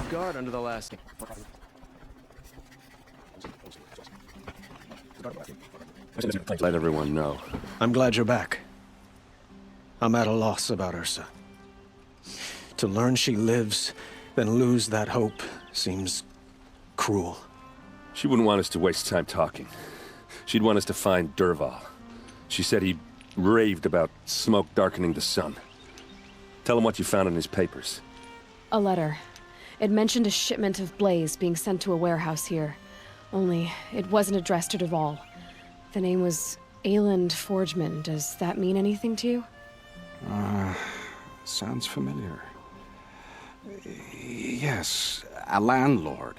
off guard under the last... Let everyone know. I'm glad you're back. I'm at a loss about Ursa. To learn she lives, then lose that hope, seems cruel. She wouldn't want us to waste time talking. She'd want us to find Dervahl. She said he raved about smoke darkening the sun. Tell him what you found in his papers. A letter. It mentioned a shipment of Blaze being sent to a warehouse here. Only, it wasn't addressed to Dervahl. The name was Ayland Forgeman. Does that mean anything to you? Sounds familiar. Yes, a landlord.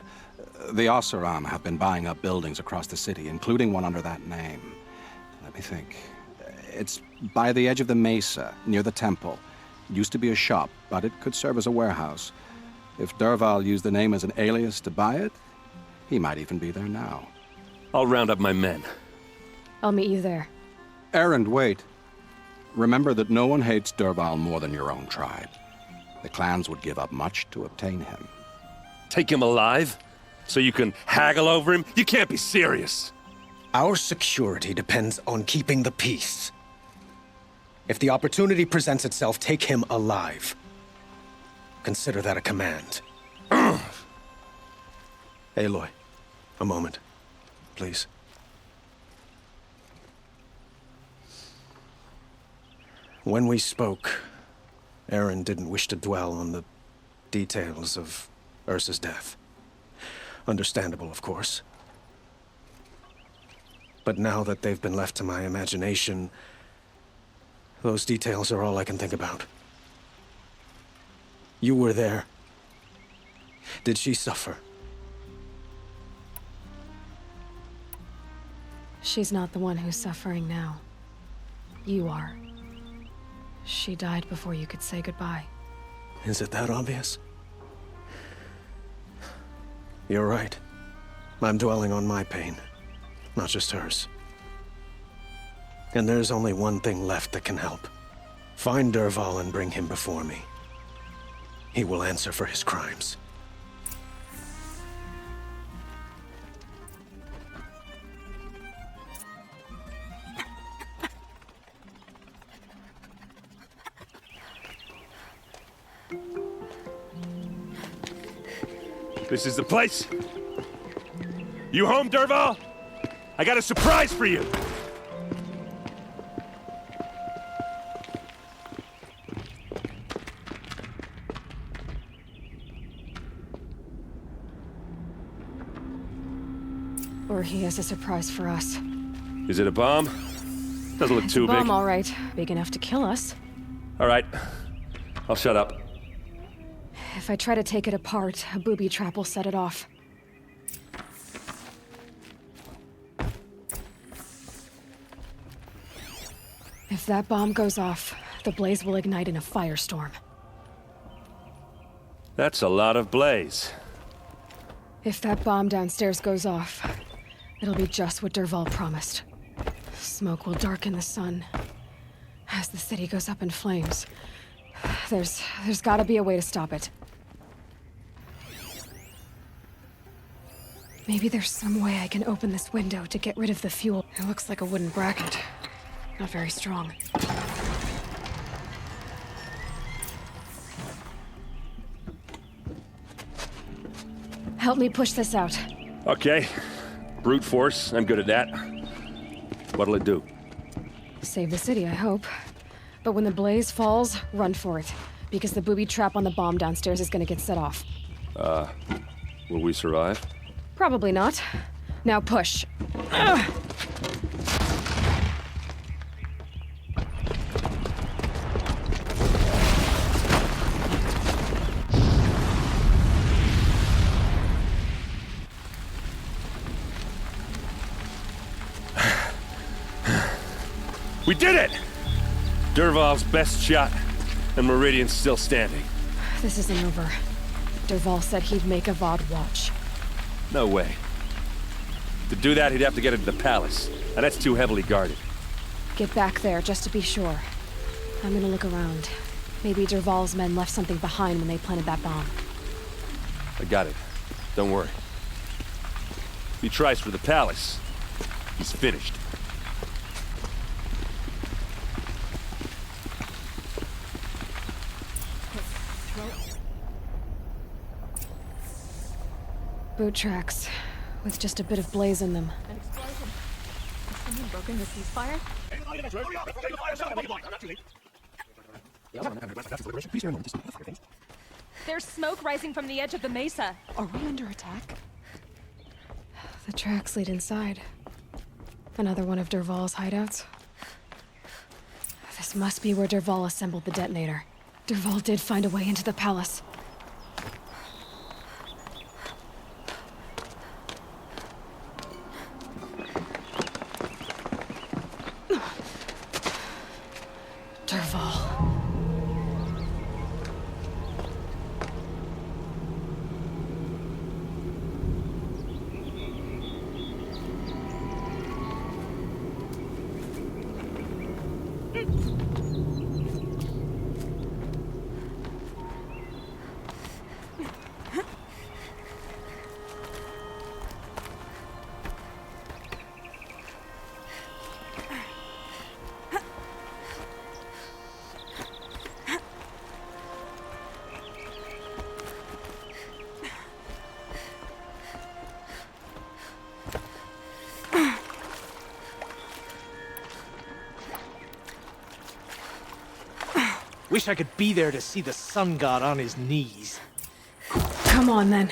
The Oseram have been buying up buildings across the city, including one under that name. Let me think. It's by the edge of the mesa, near the temple. Used to be a shop, but it could serve as a warehouse. If Dervahl used the name as an alias to buy it, he might even be there now. I'll round up my men. I'll meet you there. Erend, wait. Remember that no one hates Dervahl more than your own tribe. The clans would give up much to obtain him. Take him alive? So you can haggle over him? You can't be serious! Our security depends on keeping the peace. If the opportunity presents itself, take him alive. Consider that a command. Aloy, a moment, please. When we spoke, Erend didn't wish to dwell on the details of Ursa's death. Understandable, of course. But now that they've been left to my imagination, those details are all I can think about. You were there. Did she suffer? She's not the one who's suffering now. You are. She died before you could say goodbye. Is it that obvious? You're right. I'm dwelling on my pain, not just hers. And there's only one thing left that can help. Find Dervahl and bring him before me. He will answer for his crimes. This is the place? You home, Dervahl? I got a surprise for you! Or he has a surprise for us. Is it a bomb? Doesn't look too Bomb, big. all right. Big enough to kill us. All right. I'll shut up. If I try to take it apart, a booby trap will set it off. If that bomb goes off, the blaze will ignite in a firestorm. That's a lot of blaze. If that bomb downstairs goes off, it'll be just what Dervahl promised. Smoke will darken the sun. As the city goes up in flames, there's gotta be a way to stop it. Maybe there's some way I can open this window to get rid of the fuel. It looks like a wooden bracket. Not very strong. Help me push this out. Okay. Brute force, I'm good at that. What'll it do? Save the city, I hope. But when the blaze falls, run for it. Because the booby trap on the bomb downstairs is gonna get set off. Will we survive? Probably not. Now push. Ugh. We did it! Dervahl's best shot, and Meridian's still standing. This isn't over. Dervahl said he'd make a Avad watch. No way. To do that, he'd have to get into the palace, and that's too heavily guarded. Get back there, just to be sure. I'm gonna look around. Maybe Dervahl's men left something behind when they planted that bomb. I got it. Don't worry. If he tries for the palace, he's finished. Boot tracks, with just a bit of blaze in them. An explosion. Has someone broken the ceasefire? There's smoke rising from the edge of the mesa. Are we under attack? The tracks lead inside. Another one of Dervahl's hideouts. This must be where Dervahl assembled the detonator. Dervahl did find a way into the palace. Dervahl. Wish I could be there to see the sun god on his knees. Come on, then.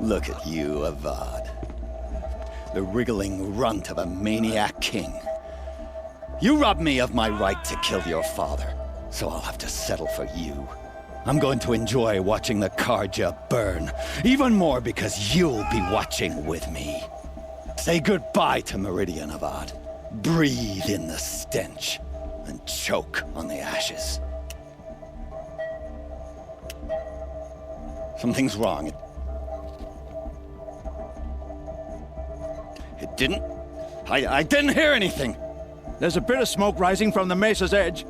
Look at you, Avad. The wriggling runt of a maniac king. You robbed me of my right to kill your father, so I'll have to settle for you. I'm going to enjoy watching the Carja burn, even more because you'll be watching with me. Say goodbye to Meridian, Avad. Breathe in the stench, and choke on the ashes. Something's wrong. It didn't... I didn't hear anything! There's a bit of smoke rising from the mesa's edge.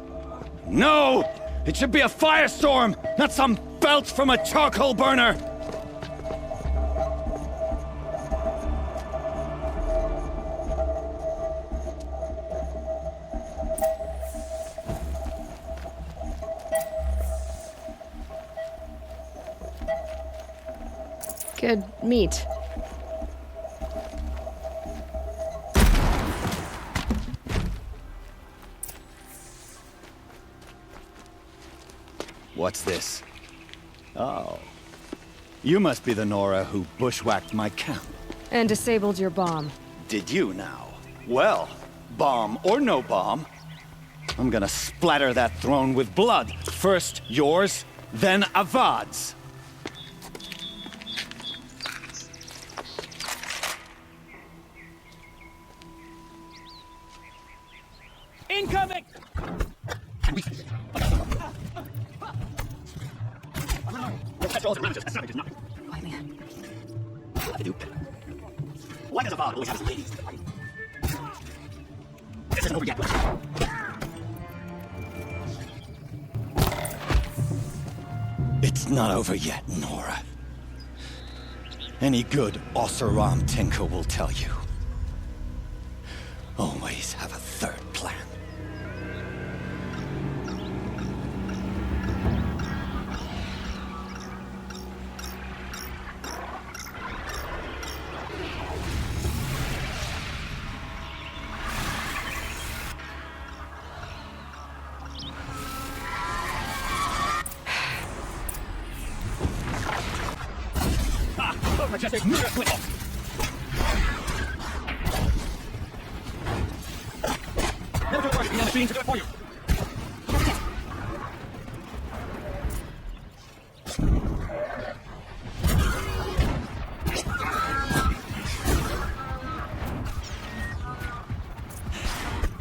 No! It should be a firestorm, not some belch from a charcoal burner! Good meat. What's this? Oh. You must be the Nora who bushwhacked my camp. And disabled your bomb. Did you now? Well, bomb or no bomb, I'm gonna splatter that throne with blood. First yours, then Avad's. Incoming! Why does Avad always have his ladies? This isn't over yet. It's not over yet, Nora. Any good Oseram tinker will tell you. Always have a third plan.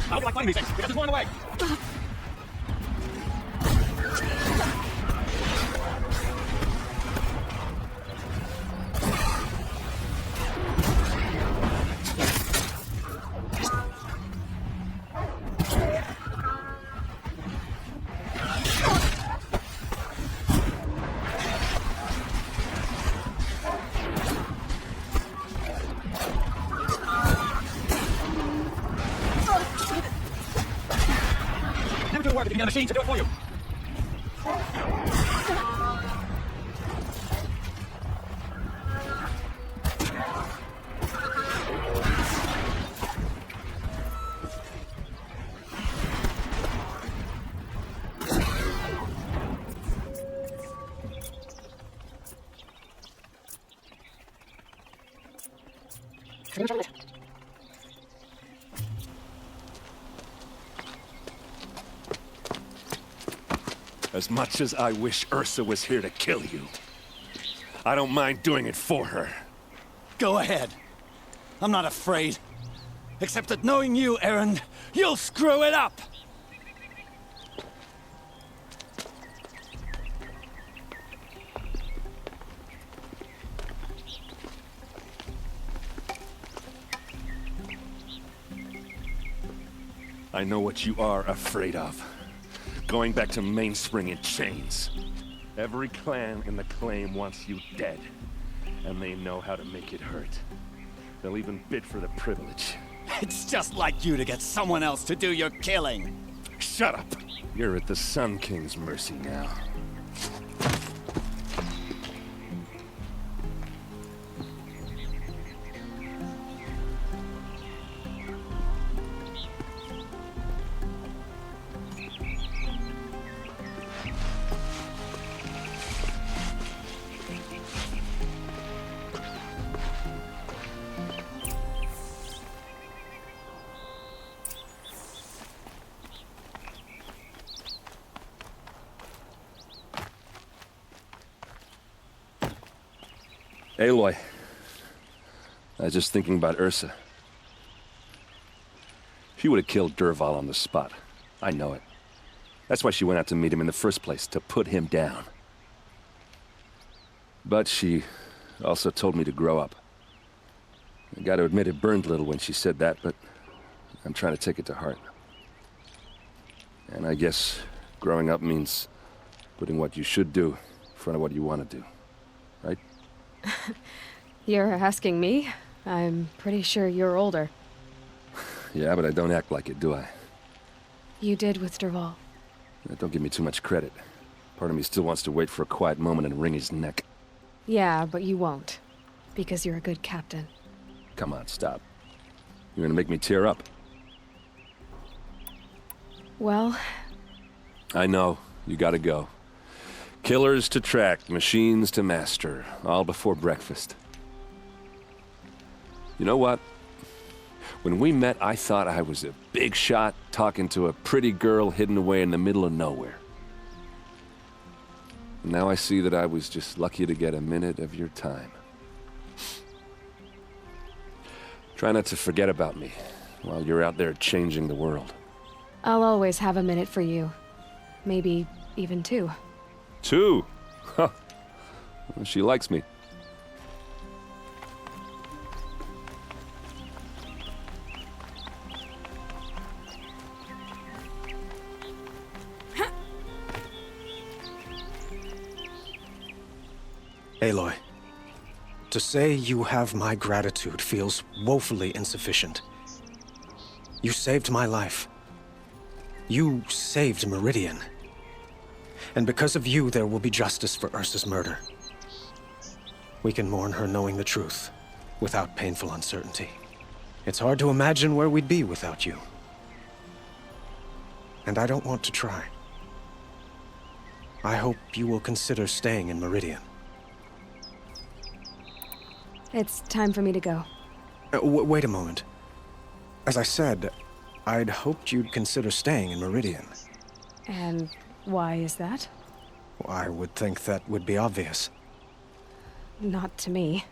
How do I find these things? Because it's going away. Give me a machine to do it for you. As much as I wish Ursa was here to kill you, I don't mind doing it for her. Go ahead. I'm not afraid. Except that knowing you, Aaron, you'll screw it up! I know what you are afraid of. Going back to Mainspring in chains. Every clan in the claim wants you dead. And they know how to make it hurt. They'll even bid for the privilege. It's just like you to get someone else to do your killing. Shut up! You're at the Sun King's mercy now. Aloy, I was just thinking about Ursa. She would have killed Dervahl on the spot. I know it. That's why she went out to meet him in the first place, to put him down. But she also told me to grow up. I gotta admit it burned a little when she said that, but I'm trying to take it to heart. And I guess growing up means putting what you should do in front of what you want to do, right? You're asking me? I'm pretty sure you're older. Yeah, but I don't act like it, do I? You did with Dervahl. Don't give me too much credit. Part of me still wants to wait for a quiet moment and wring his neck. Yeah, but you won't. Because you're a good captain. Come on, stop. You're gonna make me tear up. Well... I know. You gotta go. Killers to track, machines to master, all before breakfast. You know what? When we met, I thought I was a big shot talking to a pretty girl hidden away in the middle of nowhere. Now I see that I was just lucky to get a minute of your time. Try not to forget about me while you're out there changing the world. I'll always have a minute for you. Maybe even two. 2? Huh. Well, she likes me. Aloy, to say you have my gratitude feels woefully insufficient. You saved my life. You saved Meridian. And because of you, there will be justice for Ursa's murder. We can mourn her knowing the truth, without painful uncertainty. It's hard to imagine where we'd be without you. And I don't want to try. I hope you will consider staying in Meridian. It's time for me to go. Wait a moment. As I said, I'd hoped you'd consider staying in Meridian. And why is that? I would think that would be obvious. Not to me.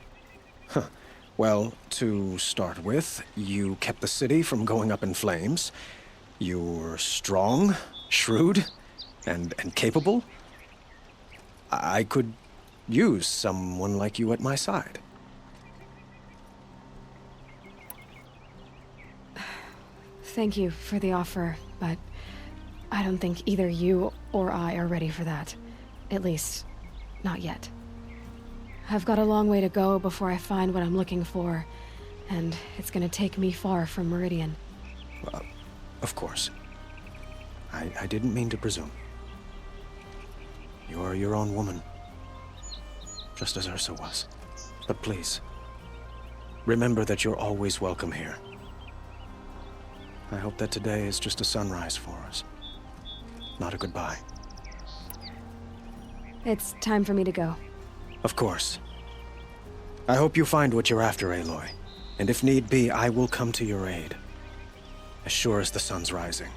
Well, to start with, you kept the city from going up in flames. You were strong, shrewd, and capable. I could use someone like you at my side. Thank you for the offer, but I don't think either you or I are ready for that. At least, not yet. I've got a long way to go before I find what I'm looking for, and it's gonna take me far from Meridian. Of course. I didn't mean to presume. You are your own woman, just as Ursa was. But please, remember that you're always welcome here. I hope that today is just a sunrise for us, not a goodbye. It's time for me to go. Of course. I hope you find what you're after, Aloy. And if need be, I will come to your aid. As sure as the sun's rising.